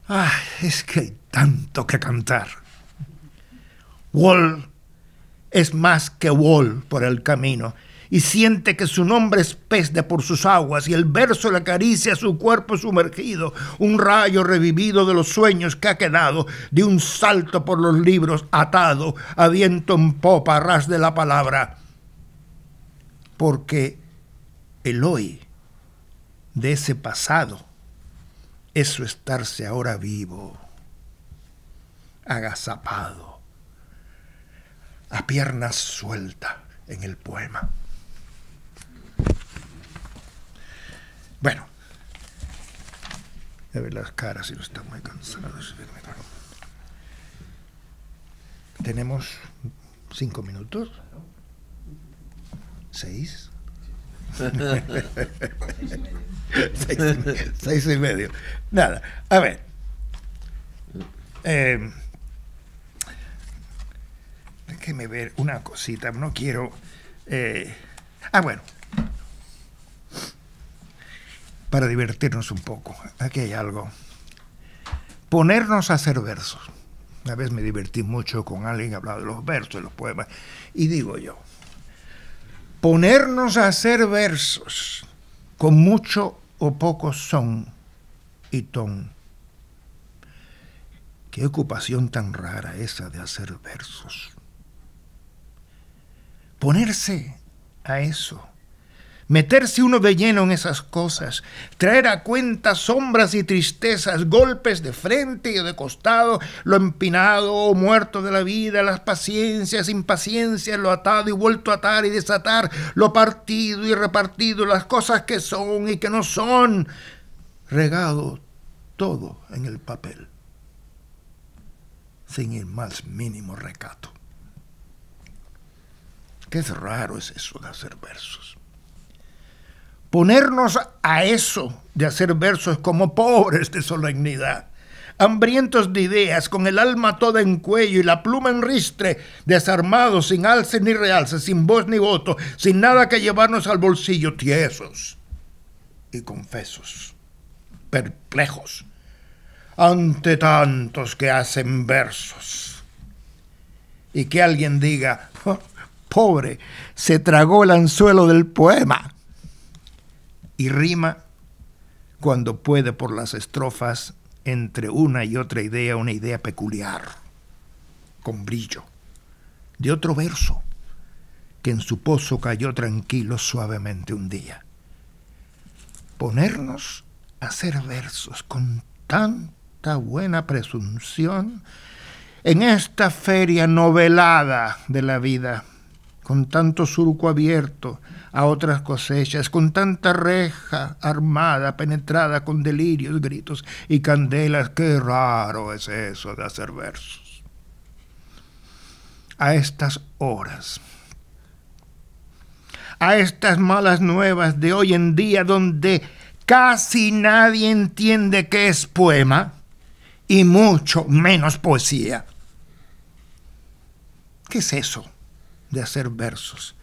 ¡Ah! Es que hay tanto que cantar. Walt es más que Walt por el camino, y siente que su nombre es pez de por sus aguas, y el verso le acaricia su cuerpo sumergido, un rayo revivido de los sueños que ha quedado, de un salto por los libros atado, a viento en popa, a ras de la palabra. Porque el hoy de ese pasado es su estarse ahora vivo. agazapado, a pierna suelta en el poema. Bueno, a ver las caras si no están muy cansados. Tenemos 5 minutos. 6. 6 y medio. Nada, a ver. Déjeme ver una cosita, no quiero... bueno. Para divertirnos un poco, aquí hay algo. Ponernos a hacer versos. Una vez me divertí mucho con alguien que hablaba de los versos, de los poemas, y digo yo, ponernos a hacer versos con mucho o poco son y ton. Qué ocupación tan rara esa de hacer versos. Ponerse a eso. Meterse uno de lleno en esas cosas, traer a cuenta sombras y tristezas, golpes de frente y de costado, lo empinado o muerto de la vida, las paciencias, impaciencias, lo atado y vuelto a atar y desatar, lo partido y repartido, las cosas que son y que no son, regado todo en el papel, sin el más mínimo recato. Qué raro es eso de hacer versos. Ponernos a eso de hacer versos como pobres de solemnidad, hambrientos de ideas, con el alma toda en cuello y la pluma en ristre, desarmados, sin alce ni realce, sin voz ni voto, sin nada que llevarnos al bolsillo, tiesos y confesos, perplejos, ante tantos que hacen versos. Y que alguien diga, oh, pobre, se tragó el anzuelo del poema. Y rima cuando puede por las estrofas entre una y otra idea, una idea peculiar, con brillo, de otro verso que en su pozo cayó tranquilo suavemente un día. Ponernos a hacer versos con tanta buena presunción en esta feria novelada de la vida, con tanto surco abierto a otras cosechas, con tanta reja armada, penetrada con delirios, gritos y candelas. Qué raro es eso de hacer versos. A estas horas, a estas malas nuevas de hoy en día, donde casi nadie entiende qué es poema y mucho menos poesía. ¿Qué es eso de hacer versos?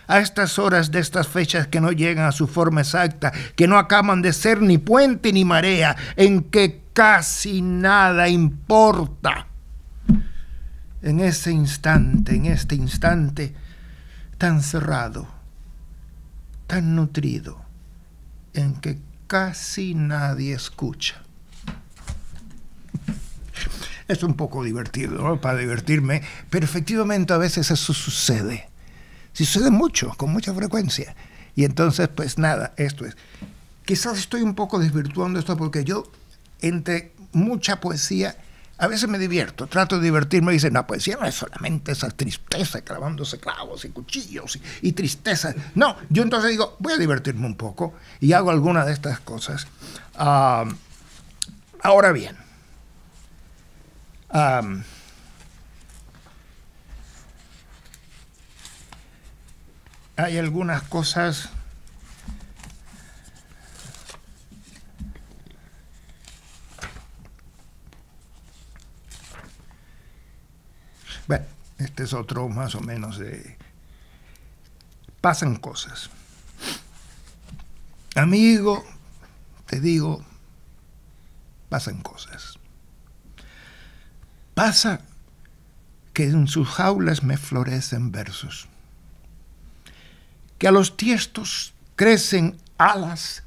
A estas horas de estas fechas que no llegan a su forma exacta, que no acaban de ser ni puente ni marea, en que casi nada importa. En este instante tan cerrado, tan nutrido, en que casi nadie escucha. Es un poco divertido, ¿no? Para divertirme, pero efectivamente a veces eso sucede. Sucede mucho, con mucha frecuencia. Y entonces, pues nada, esto es. Quizás estoy un poco desvirtuando esto porque yo, entre mucha poesía, a veces me divierto, trato de divertirme y dicen, no, poesía no es solamente esa tristeza, clavándose clavos y cuchillos y tristeza. No, yo entonces digo, voy a divertirme un poco y hago alguna de estas cosas. Ahora bien, hay algunas cosas bueno, este es otro más o menos de pasan cosas. Amigo, te digo, pasan cosas. Pasa que en sus jaulas me florecen versos, que a los tiestos crecen alas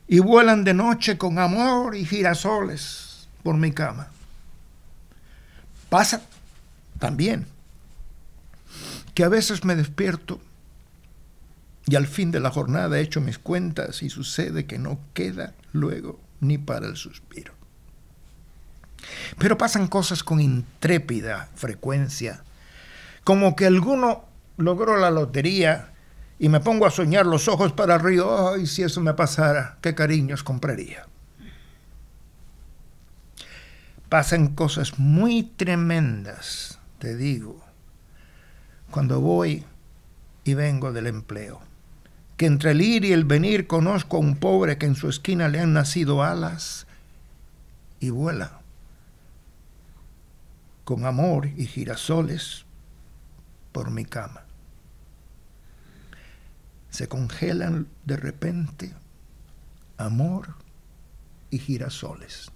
y vuelan de noche con amor y girasoles por mi cama. Pasa también que a veces me despierto y al fin de la jornada he hecho mis cuentas y sucede que no queda luego ni para el suspiro. Pero pasan cosas con intrépida frecuencia, como que alguno logró la lotería y me pongo a soñar los ojos para arriba. Ay, si eso me pasara, qué cariños compraría. Pasan cosas muy tremendas, te digo, cuando voy y vengo del empleo. Que entre el ir y el venir conozco a un pobre que en su esquina le han nacido alas y vuela con amor y girasoles por mi cama. Se congelan de repente amor y girasoles.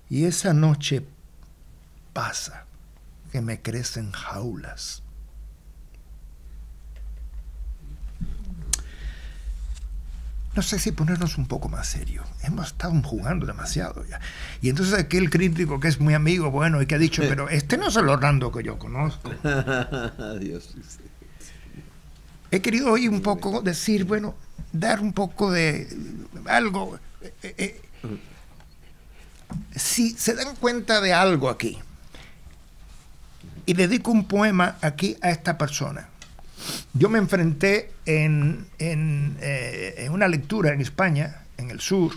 Y esa noche pasa que me crecen jaulas. No sé si ponernos un poco más serio. Hemos estado jugando demasiado ya. Y entonces aquel crítico que es muy amigo, bueno, y que ha dicho, pero este no es el Orlando que yo conozco. Dios. He querido hoy un poco decir, bueno, dar un poco de algo. Si se dan cuenta de algo aquí, y dedico un poema aquí a esta persona. Yo me enfrenté en una lectura en España, en el sur,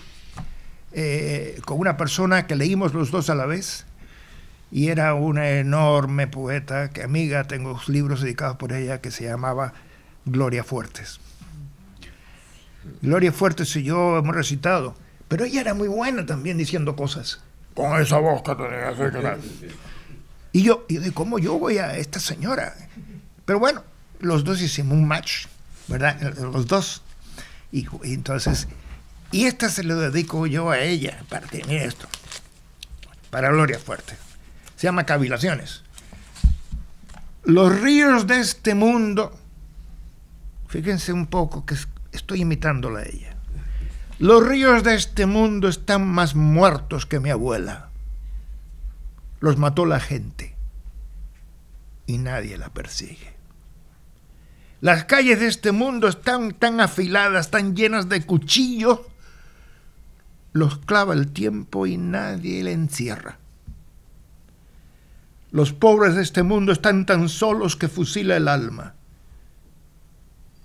con una persona que leímos los dos a la vez, y era una enorme poeta, que amiga, tengo libros dedicados por ella, que se llamaba Gloria Fuertes. Gloria Fuertes y yo hemos recitado, pero ella era muy buena también diciendo cosas, con esa voz que tenía. Y yo digo, ¿cómo yo voy a esta señora? Pero bueno, los dos hicimos un match, ¿verdad? Los dos. Y entonces, y esta se lo dedico yo a ella, para tener esto, para Gloria Fuerte. Se llama Cavilaciones. Los ríos de este mundo, fíjense un poco que estoy imitándola a ella. Los ríos de este mundo están más muertos que mi abuela. Los mató la gente y nadie la persigue. Las calles de este mundo están tan afiladas, tan llenas de cuchillos, los clava el tiempo y nadie le encierra. Los pobres de este mundo están tan solos que fusila el alma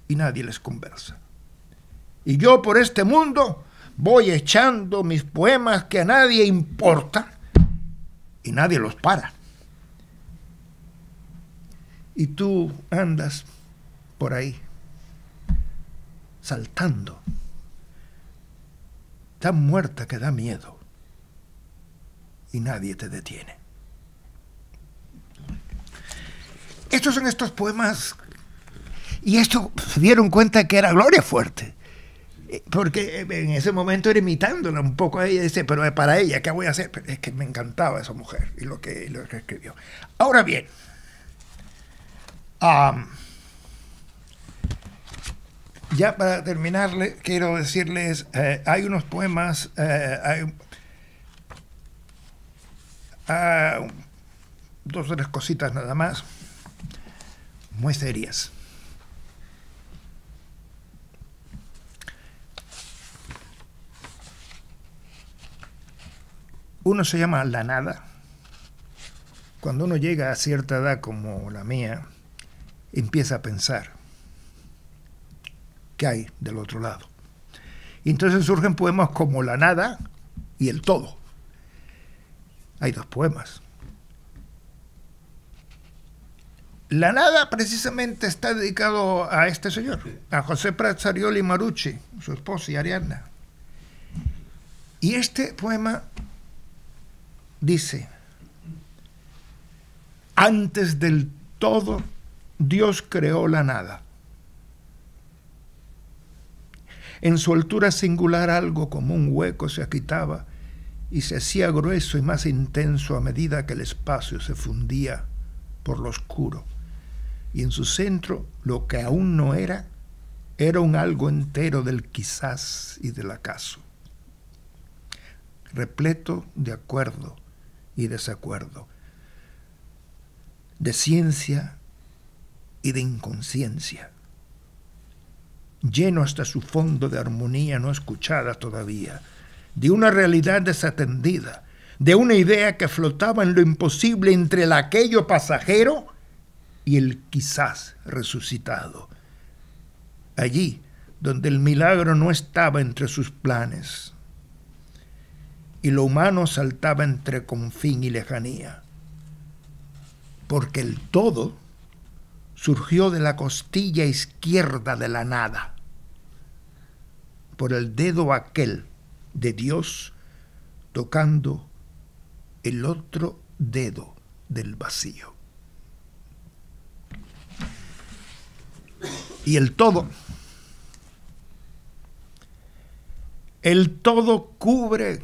y nadie les conversa. Y yo por este mundo voy echando mis poemas que a nadie importa y nadie los para. Y tú andas por ahí, saltando, tan muerta que da miedo y nadie te detiene. Estos son estos poemas, y esto se dieron cuenta que era Gloria Fuerte, porque en ese momento era imitándola un poco a ella, dice, pero para ella, ¿qué voy a hacer? Pero es que me encantaba esa mujer y lo que escribió. Ahora bien, ya para terminarle, quiero decirles, hay unos poemas, dos o tres cositas nada más, muy serias. Uno se llama La Nada. Cuando uno llega a cierta edad como la mía, empieza a pensar ¿qué hay del otro lado? Y entonces surgen poemas como La Nada y El Todo. Hay dos poemas. La Nada precisamente está dedicado a este señor, a José Prazzarioli Marucci, su esposa y Ariadna. Y este poema dice: antes del todo, Dios creó la nada. En su altura singular algo como un hueco se agitaba y se hacía grueso y más intenso a medida que el espacio se fundía por lo oscuro. Y en su centro, lo que aún no era, era un algo entero del quizás y del acaso, repleto de acuerdo y desacuerdo, de ciencia y de inconsciencia, lleno hasta su fondo de armonía no escuchada todavía, de una realidad desatendida, de una idea que flotaba en lo imposible entre el aquello pasajero y el quizás resucitado. Allí donde el milagro no estaba entre sus planes y lo humano saltaba entre confín y lejanía, porque el todo surgió de la costilla izquierda de la nada, por el dedo aquel de Dios tocando el otro dedo del vacío. Y el todo cubre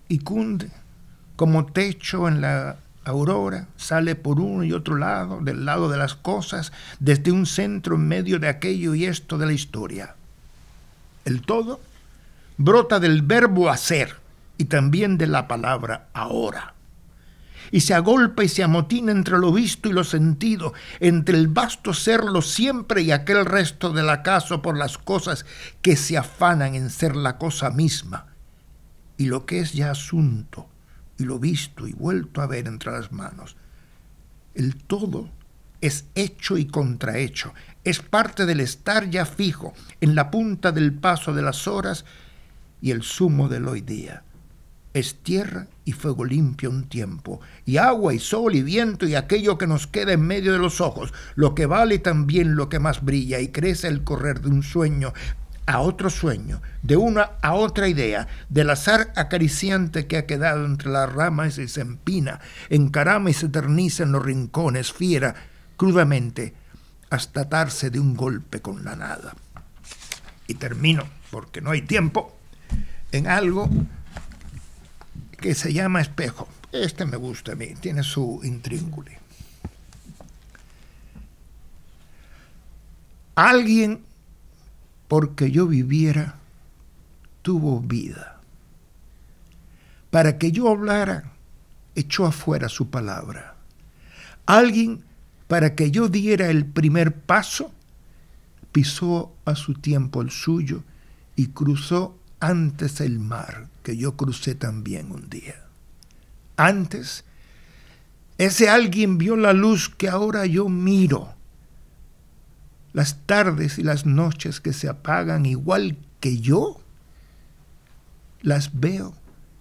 y cunde como techo en la aurora, sale por uno y otro lado, del lado de las cosas, desde un centro en medio de aquello y esto de la historia. El todo brota del verbo hacer y también de la palabra ahora, y se agolpa y se amotina entre lo visto y lo sentido, entre el vasto serlo siempre y aquel resto del acaso por las cosas que se afanan en ser la cosa misma, y lo que es ya asunto, y lo visto y vuelto a ver entre las manos. El todo es hecho y contrahecho, es parte del estar ya fijo, en la punta del paso de las horas y el sumo del hoy día. Es tierra y fuego limpio un tiempo, y agua y sol y viento y aquello que nos queda en medio de los ojos, lo que vale también lo que más brilla y crece el correr de un sueño a otro sueño, de una a otra idea, del azar acariciante que ha quedado entre las ramas y se empina, encarama y se eterniza en los rincones, fiera, crudamente, hasta atarse de un golpe con la nada. Y termino, porque no hay tiempo, en algo que se llama espejo. Este me gusta a mí, tiene su intríngulis. Alguien, porque yo viviera, tuvo vida. Para que yo hablara, echó afuera su palabra. Alguien, para que yo diera el primer paso, pisó a su tiempo el suyo y cruzó antes el mar que yo crucé también un día. Antes, ese alguien vio la luz que ahora yo miro. Las tardes y las noches que se apagan igual que yo, las veo,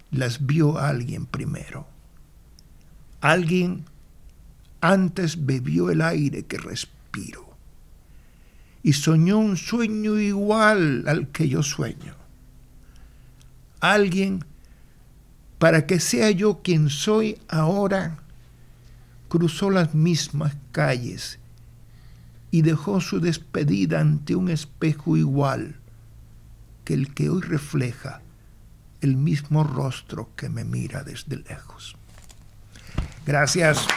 las vio alguien primero. Alguien antes bebió el aire que respiro y soñó un sueño igual al que yo sueño. Alguien, para que sea yo quien soy ahora, cruzó las mismas calles y dejó su despedida ante un espejo igual que el que hoy refleja el mismo rostro que me mira desde lejos. Gracias.